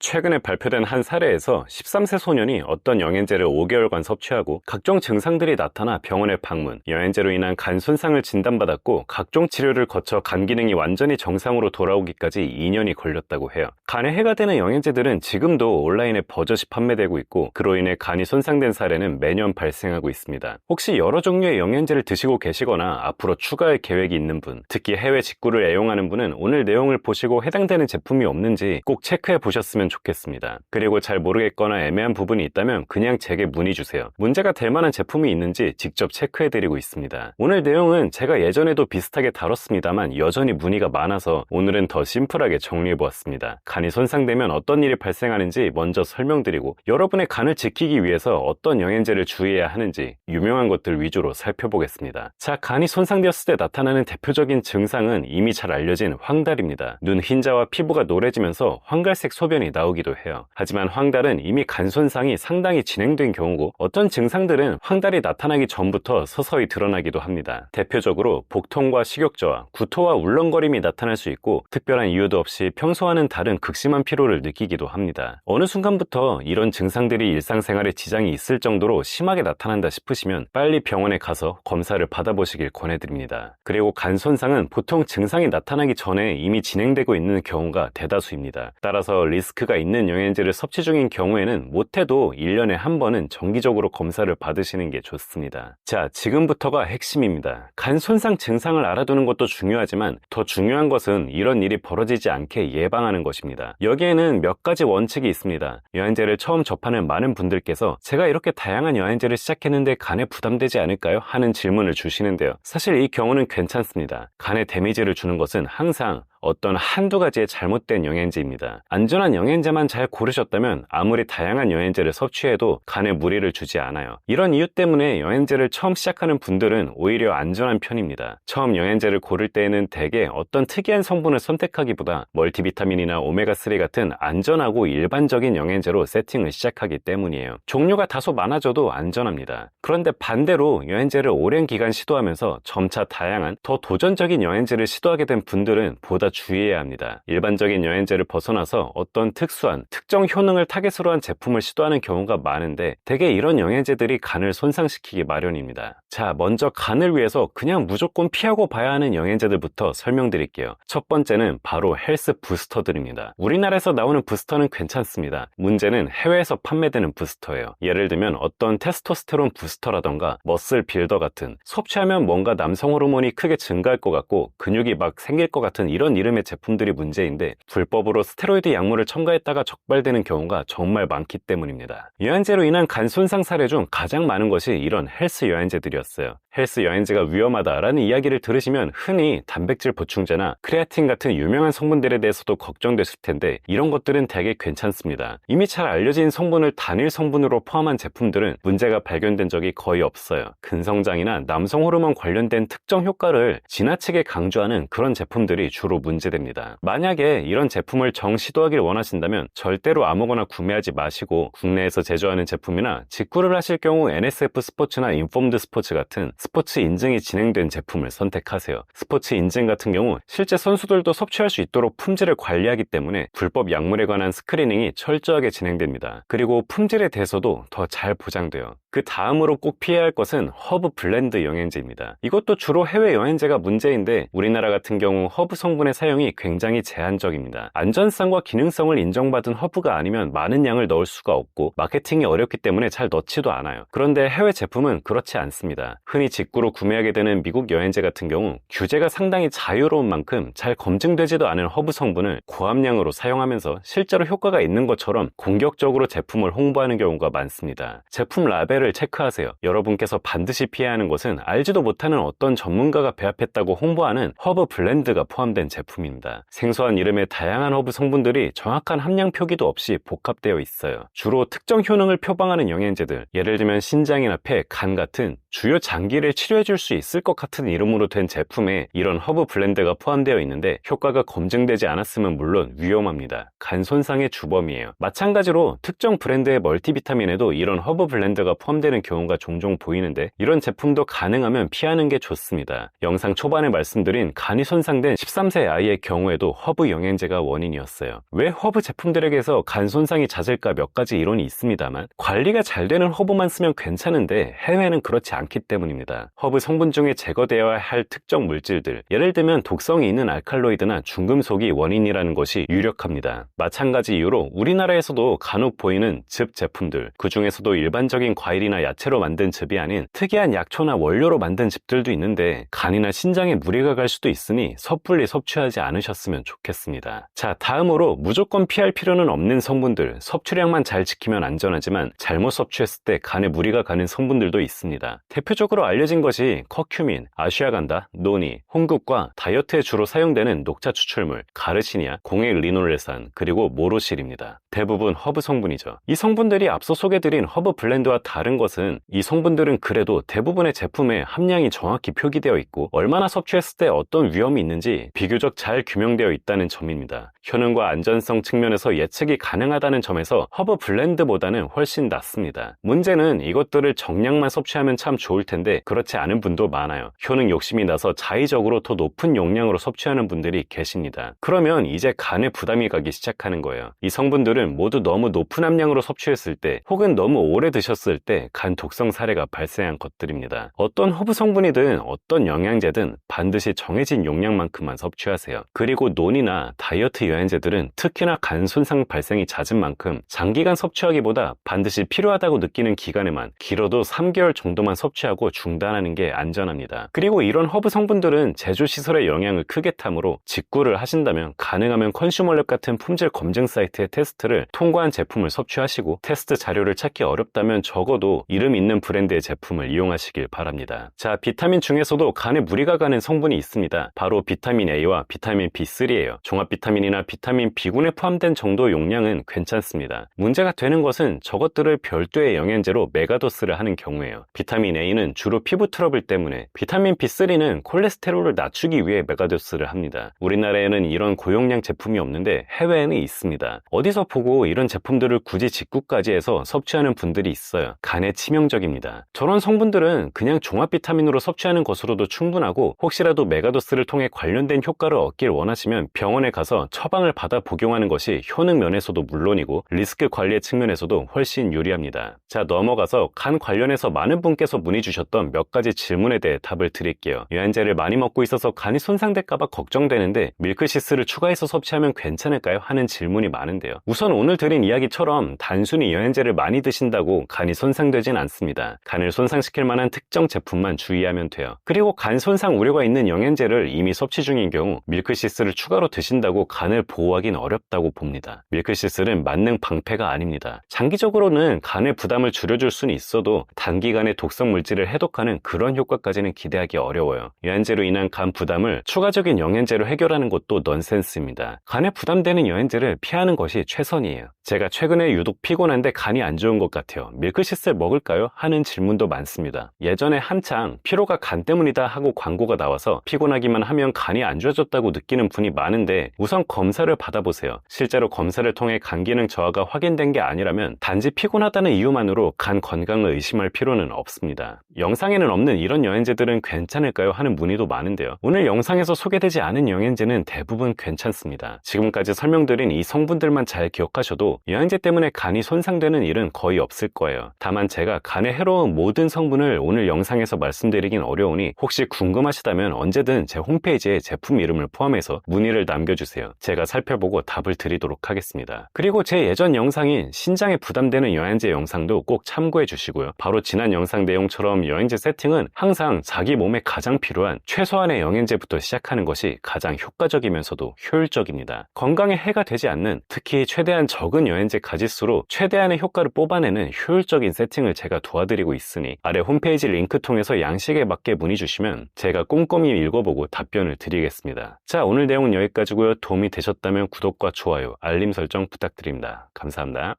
최근에 발표된 한 사례에서 13세 소년이 어떤 영양제를 5개월간 섭취하고 각종 증상들이 나타나 병원에 방문, 영양제로 인한 간 손상을 진단받았고 각종 치료를 거쳐 간 기능이 완전히 정상으로 돌아오기까지 2년이 걸렸다고 해요. 간에 해가 되는 영양제들은 지금도 온라인에 버젓이 판매되고 있고 그로 인해 간이 손상된 사례는 매년 발생하고 있습니다. 혹시 여러 종류의 영양제를 드시고 계시거나 앞으로 추가할 계획이 있는 분, 특히 해외 직구를 애용하는 분은 오늘 내용을 보시고 해당되는 제품이 없는지 꼭 체크해 보셨으면 좋겠습니다. 그리고 잘 모르겠거나 애매한 부분이 있다면 그냥 제게 문의 주세요. 문제가 될 만한 제품이 있는지 직접 체크해 드리고 있습니다. 오늘 내용은 제가 예전에도 비슷하게 다뤘습니다만 여전히 문의가 많아서 오늘은 더 심플하게 정리해 보았습니다. 간이 손상되면 어떤 일이 발생하는지 먼저 설명드리고 여러분의 간을 지키기 위해서 어떤 영양제를 주의해야 하는지 유명한 것들 위주로 살펴보겠습니다. 자, 간이 손상되었을 때 나타나는 대표적인 증상은 이미 잘 알려진 황달입니다. 눈 흰자와 피부가 노래지면서 황갈색 소변이 나오기도 해요. 하지만 황달은 이미 간 손상이 상당히 진행된 경우고 어떤 증상들은 황달이 나타나기 전부터 서서히 드러나기도 합니다. 대표적으로 복통과 식욕저하, 구토와 울렁거림이 나타날 수 있고 특별한 이유도 없이 평소와는 다른 극심한 피로를 느끼기도 합니다. 어느 순간부터 이런 증상들이 일상생활에 지장이 있을 정도로 심하게 나타난다 싶으시면 빨리 병원에 가서 검사를 받아보시길 권해드립니다. 그리고 간 손상은 보통 증상이 나타나기 전에 이미 진행되고 있는 경우가 대다수입니다. 따라서 리스크가 있는 영양제를 섭취 중인 경우에는 못해도 1년에 한 번은 정기적으로 검사를 받으시는 게 좋습니다. 자, 지금부터가 핵심입니다. 간 손상 증상을 알아두는 것도 중요하지만 더 중요한 것은 이런 일이 벌어지지 않게 예방하는 것입니다. 여기에는 몇 가지 원칙이 있습니다. 영양제를 처음 접하는 많은 분들께서 제가 이렇게 다양한 영양제를 시작했는데 간에 부담되지 않을까요? 하는 질문을 주시는데요. 사실 이 경우는 괜찮습니다. 간에 데미지를 주는 것은 항상 어떤 한두 가지의 잘못된 영양제입니다. 안전한 영양제만 잘 고르셨다면 아무리 다양한 영양제를 섭취해도 간에 무리를 주지 않아요. 이런 이유 때문에 영양제를 처음 시작하는 분들은 오히려 안전한 편입니다. 처음 영양제를 고를 때에는 대개 어떤 특이한 성분을 선택하기보다 멀티비타민이나 오메가3 같은 안전하고 일반적인 영양제로 세팅을 시작하기 때문이에요. 종류가 다소 많아져도 안전합니다. 그런데 반대로 영양제를 오랜 기간 시도하면서 점차 다양한 더 도전적인 영양제를 시도하게 된 분들은 보다 주의해야 합니다. 일반적인 영양제를 벗어나서 어떤 특수한 특정 효능을 타겟으로 한 제품을 시도하는 경우가 많은데 대개 이런 영양제들이 간을 손상시키기 마련입니다. 자, 먼저 간을 위해서 그냥 무조건 피하고 봐야 하는 영양제들부터 설명드릴게요. 첫 번째는 바로 헬스 부스터들입니다. 우리나라에서 나오는 부스터는 괜찮습니다. 문제는 해외에서 판매되는 부스터예요. 예를 들면 어떤 테스토스테론 부스터라던가 머슬 빌더 같은 섭취하면 뭔가 남성 호르몬이 크게 증가할 것 같고 근육이 막 생길 것 같은 이런 이름의 제품들이 문제인데 불법으로 스테로이드 약물을 첨가했다가 적발되는 경우가 정말 많기 때문입니다. 영양제로 인한 간 손상 사례 중 가장 많은 것이 이런 헬스 영양제들이었어요. 헬스 영양제가 위험하다라는 이야기를 들으시면 흔히 단백질 보충제나 크레아틴 같은 유명한 성분들에 대해서도 걱정되실 텐데 이런 것들은 되게 괜찮습니다. 이미 잘 알려진 성분을 단일 성분으로 포함한 제품들은 문제가 발견된 적이 거의 없어요. 근성장이나 남성 호르몬 관련된 특정 효과를 지나치게 강조하는 그런 제품들이 주로 문제됩니다. 만약에 이런 제품을 시도하길 원하신다면 절대로 아무거나 구매하지 마시고 국내에서 제조하는 제품이나 직구를 하실 경우 NSF 스포츠나 인폼드 스포츠 같은 스포츠 인증이 진행된 제품을 선택하세요. 스포츠 인증 같은 경우 실제 선수들도 섭취할 수 있도록 품질을 관리하기 때문에 불법 약물에 관한 스크리닝이 철저하게 진행됩니다. 그리고 품질에 대해서도 더 잘 보장돼요. 그 다음으로 꼭 피해야 할 것은 허브 블렌드 영양제입니다. 이것도 주로 해외 영양제가 문제인데 우리나라 같은 경우 허브 성분의 사용이 굉장히 제한적입니다. 안전성과 기능성을 인정받은 허브가 아니면 많은 양을 넣을 수가 없고 마케팅이 어렵기 때문에 잘 넣지도 않아요. 그런데 해외 제품은 그렇지 않습니다. 흔히 직구로 구매하게 되는 미국 영양제 같은 경우 규제가 상당히 자유로운 만큼 잘 검증되지도 않은 허브 성분을 고함량으로 사용하면서 실제로 효과가 있는 것처럼 공격적으로 제품을 홍보하는 경우가 많습니다. 제품 라벨을 체크하세요. 여러분께서 반드시 피해야 하는 것은 알지도 못하는 어떤 전문가가 배합했다고 홍보하는 허브 블렌드가 포함된 제품입니다. 생소한 이름의 다양한 허브 성분들이 정확한 함량 표기도 없이 복합되어 있어요. 주로 특정 효능을 표방하는 영양제들, 예를 들면 신장이나 폐, 간 같은 주요 장기를 치료해줄 수 있을 것 같은 이름으로 된 제품에 이런 허브 블렌드가 포함되어 있는데 효과가 검증되지 않았으면 물론 위험합니다. 간 손상의 주범이에요. 마찬가지로 특정 브랜드의 멀티비타민에도 이런 허브 블렌드가 포함되는 경우가 종종 보이는데 이런 제품도 가능하면 피하는 게 좋습니다. 영상 초반에 말씀드린 간이 손상된 13세 아이의 경우에도 허브 영양제가 원인이었어요. 왜 허브 제품들에게서 간 손상이 잦을까 몇 가지 이론이 있습니다만 관리가 잘 되는 허브만 쓰면 괜찮은데 해외는 그렇지 않기 때문입니다. 허브 성분 중에 제거되어야 할 특정 물질들, 예를 들면 독성이 있는 알칼로이드나 중금속이 원인이라는 것이 유력합니다. 마찬가지 이유로 우리나라에서도 간혹 보이는 즙 제품들, 그 중에서도 일반적인 과일이나 야채로 만든 즙이 아닌 특이한 약초나 원료로 만든 즙들도 있는데 간이나 신장에 무리가 갈 수도 있으니 섣불리 섭취하지 않으셨으면 좋겠습니다. 자, 다음으로 무조건 피할 필요는 없는 성분들, 섭취량만 잘 지키면 안전하지만 잘못 섭취했을 때 간에 무리가 가는 성분들도 있습니다. 대표적으로 알려진 것이 커큐민, 아슈아간다, 노니, 홍국과 다이어트에 주로 사용되는 녹차 추출물, 가르시니아, 공액 리놀레산, 그리고 모로실입니다. 대부분 허브 성분이죠. 이 성분들이 앞서 소개드린 허브 블렌드와 다른 것은 이 성분들은 그래도 대부분의 제품에 함량이 정확히 표기되어 있고 얼마나 섭취했을 때 어떤 위험이 있는지 비교적 잘 규명되어 있다는 점입니다. 효능과 안전성 측면에서 예측이 가능하다는 점에서 허브 블렌드보다는 훨씬 낫습니다. 문제는 이것들을 정량만 섭취하면 참 좋을 텐데 그렇지 않은 분도 많아요. 효능 욕심이 나서 자의적으로 더 높은 용량으로 섭취하는 분들이 계십니다. 그러면 이제 간에 부담이 가기 시작하는 거예요. 이 성분들은 모두 너무 높은 함량으로 섭취했을 때 혹은 너무 오래 드셨을 때 간 독성 사례가 발생한 것들입니다. 어떤 허브 성분이든 어떤 영양제든 반드시 정해진 용량만큼만 섭취하세요. 그리고 논이나 다이어트 영양제들은 특히나 간 손상 발생이 잦은 만큼 장기간 섭취하기보다 반드시 필요하다고 느끼는 기간에만 길어도 3개월 정도만 섭취하고 중단하는 게 안전합니다. 그리고 이런 허브 성분들은 제조시설의 영향을 크게 탐으로 직구를 하신다면 가능하면 컨슈머랩 같은 품질 검증 사이트의 테스트를 통과한 제품을 섭취하시고 테스트 자료를 찾기 어렵다면 적어도 이름 있는 브랜드의 제품을 이용하시길 바랍니다. 자, 비타민 중에서도 간에 무리가 가는 성분이 있습니다. 바로 비타민 A와 비타민 B3예요. 종합 비타민이나 비타민 B군에 포함된 정도 용량은 괜찮습니다. 문제가 되는 것은 저것들을 별도의 영양제로 메가도스를 하는 경우예요. 비타민 A는 주로 피부 트러블 때문에, 비타민 B3는 콜레스테롤을 낮추기 위해 메가도스를 합니다. 우리나라에는 이런 고용량 제품이 없는데 해외에는 있습니다. 어디서 보고 이런 제품들을 굳이 직구까지 해서 섭취하는 분들이 있어요. 간에 치명적입니다. 저런 성분들은 그냥 종합 비타민으로 섭취하는 것으로도 충분하고 혹시라도 메가도스를 통해 관련된 효과를 얻길 원하시면 병원에 가서 처방을 받아 복용하는 것이 효능 면에서도 물론이고 리스크 관리의 측면에서도 훨씬 유리합니다. 자, 넘어가서 간 관련해서 많은 분께서 문의 주셨던 몇 가지 질문에 대해 답을 드릴게요. 영양제를 많이 먹고 있어서 간이 손상될까봐 걱정되는데 밀크시스를 추가해서 섭취하면 괜찮을까요? 하는 질문이 많은데요. 우선 오늘 드린 이야기처럼 단순히 영양제를 많이 드신다고 간이 손상되진 않습니다. 간을 손상시킬 만한 특정 제품만 주의하면 돼요. 그리고 간 손상 우려가 있는 영양제를 이미 섭취 중인 경우 밀크시스를 추가로 드신다고 간을 보호하긴 어렵다고 봅니다. 밀크시스는 만능 방패가 아닙니다. 장기적으로는 간의 부담을 줄여줄 수는 있어도 단기간에 독성 물질을 해독하는 그런 효과까지는 기대하기 어려워요. 영양제로 인한 간 부담을 추가적인 영양제로 해결하는 것도 넌센스입니다. 간에 부담되는 영양제를 피하는 것이 최선이에요. 제가 최근에 유독 피곤한데 간이 안 좋은 것 같아요. 밀크시스를 먹을까요? 하는 질문도 많습니다. 예전에 한창 피로가 간 때문이다 하고 광고가 나와서 피곤하기만 하면 간이 안 좋아졌다고 느끼는 분이 많은데 우선 검사를 받아보세요. 실제로 검사를 통해 간 기능 저하가 확인된 게 아니라면 단지 피곤하다는 이유만으로 간 건강을 의심할 필요는 없습니다. 영상에는 없는 이런 영양제들은 괜찮을까요? 하는 문의도 많은데요. 오늘 영상에서 소개되지 않은 영양제는 대부분 괜찮습니다. 지금까지 설명드린 이 성분들만 잘 기억하셔도 영양제 때문에 간이 손상되는 일은 거의 없을 거예요. 다만 제가 간에 해로운 모든 성분을 오늘 영상에서 말씀드리긴 어려우니 혹시 궁금하시다면 언제든 제 홈페이지에 제품 이름을 포함해서 문의를 남겨주세요. 제가 살펴보고 답을 드리도록 하겠습니다. 그리고 제 예전 영상인 신장에 부담되는 영양제 영상도 꼭 참고해 주시고요. 바로 지난 영상 내용처럼 영양제 세팅은 항상 자기 몸에 가장 필요한 최소한의 영양제부터 시작하는 것이 가장 효과적이면서도 효율적입니다. 건강에 해가 되지 않는, 특히 최대한 적은 영양제 가짓수로 최대한의 효과를 뽑아내는 효율적인 세팅을 제가 도와드리고 있으니 아래 홈페이지 링크 통해서 양식에 맞게 문의 주시면 제가 꼼꼼히 읽어보고 답변을 드리겠습니다. 자, 오늘 내용은 여기까지고요. 도움이 되셨다면 구독과 좋아요, 알림 설정 부탁드립니다. 감사합니다.